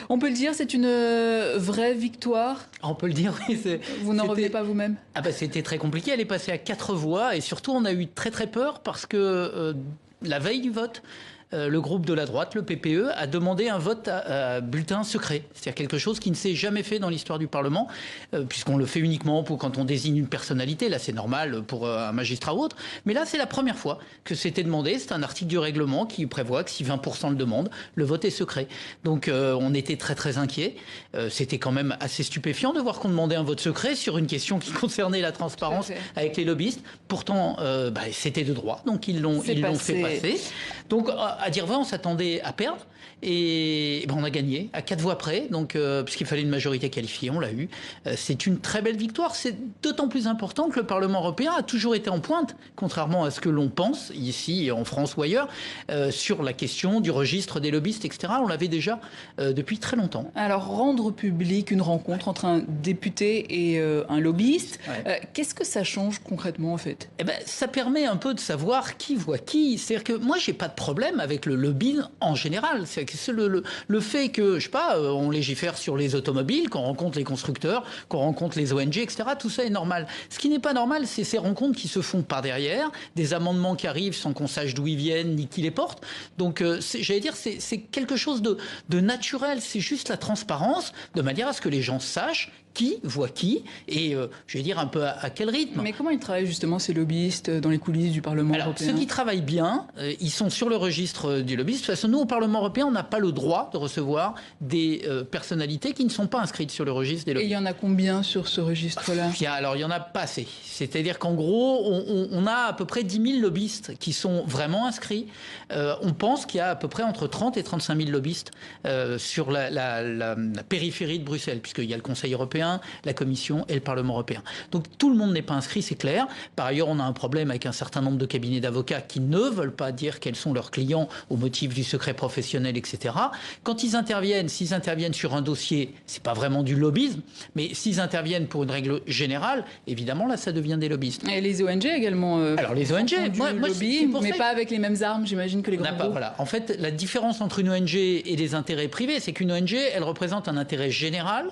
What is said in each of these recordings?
On peut le dire, c'est une vraie victoire. On peut le dire, oui. Vous n'en revenez pas vous-même? Ah bah, c'était très compliqué. Elle est passée à 4 voix et surtout on a eu très très peur parce que la veille du vote, le groupe de la droite, le PPE, a demandé un vote à bulletin secret. C'est-à-dire quelque chose qui ne s'est jamais fait dans l'histoire du Parlement, puisqu'on le fait uniquement pour quand on désigne une personnalité. Là, c'est normal pour un magistrat ou autre. Mais là, c'est la première fois que c'était demandé. C'est un article du règlement qui prévoit que si 20% le demandent, le vote est secret. Donc, on était très très inquiets. C'était quand même assez stupéfiant de voir qu'on demandait un vote secret sur une question qui concernait la transparence avec les lobbyistes. Pourtant, c'était de droit. Donc, ils l'ont fait passer. Donc, à dire vrai, on s'attendait à perdre et on a gagné à 4 voix près, donc puisqu'il fallait une majorité qualifiée, on l'a eu. C'est une très belle victoire. C'est d'autant plus important que le Parlement européen a toujours été en pointe, contrairement à ce que l'on pense ici en France ou ailleurs, sur la question du registre des lobbyistes, etc. On l'avait déjà depuis très longtemps. Alors, rendre public une rencontre entre un député et un lobbyiste, qu'est-ce que ça change concrètement en fait? Ça permet un peu de savoir qui voit qui. C'est-à-dire que moi, j'ai pas de problème avec le lobbying en général. C'est le fait que, je sais pas, on légifère sur les automobiles, qu'on rencontre les constructeurs, qu'on rencontre les ONG, etc. Tout ça est normal. Ce qui n'est pas normal, c'est ces rencontres qui se font par derrière, des amendements qui arrivent sans qu'on sache d'où ils viennent ni qui les portent. Donc, j'allais dire, c'est quelque chose de naturel. C'est juste la transparence, de manière à ce que les gens sachent qui voit qui et, je vais dire, un peu à quel rythme. Mais comment ils travaillent justement ces lobbyistes dans les coulisses du Parlement européen? Ceux qui travaillent bien, ils sont sur le registre du lobbyiste. De toute façon, nous, au Parlement européen, on n'a pas le droit de recevoir des personnalités qui ne sont pas inscrites sur le registre des lobbyistes. Et il y en a combien sur ce registre-là? Alors, il n'y en a pas assez. C'est-à-dire qu'en gros, on a à peu près 10 000 lobbyistes qui sont vraiment inscrits. On pense qu'il y a à peu près entre 30 et 35 000 lobbyistes sur la périphérie de Bruxelles, puisqu'il y a le Conseil européen, la Commission et le Parlement européen. Donc tout le monde n'est pas inscrit, c'est clair. Par ailleurs, on a un problème avec un certain nombre de cabinets d'avocats qui ne veulent pas dire quels sont leurs clients au motif du secret professionnel, etc. Quand ils interviennent, s'ils interviennent sur un dossier, c'est pas vraiment du lobbyisme, mais s'ils interviennent pour une règle générale, évidemment, là, ça devient des lobbyistes. Et les ONG également. Alors les ONG, mais pas avec les mêmes armes, j'imagine, que les grands groupes. Voilà. En fait, la différence entre une ONG et des intérêts privés, c'est qu'une ONG, elle représente un intérêt général,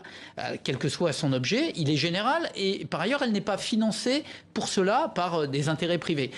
quel que soit son objet, il est général et par ailleurs, elle n'est pas financée pour cela par des intérêts privés.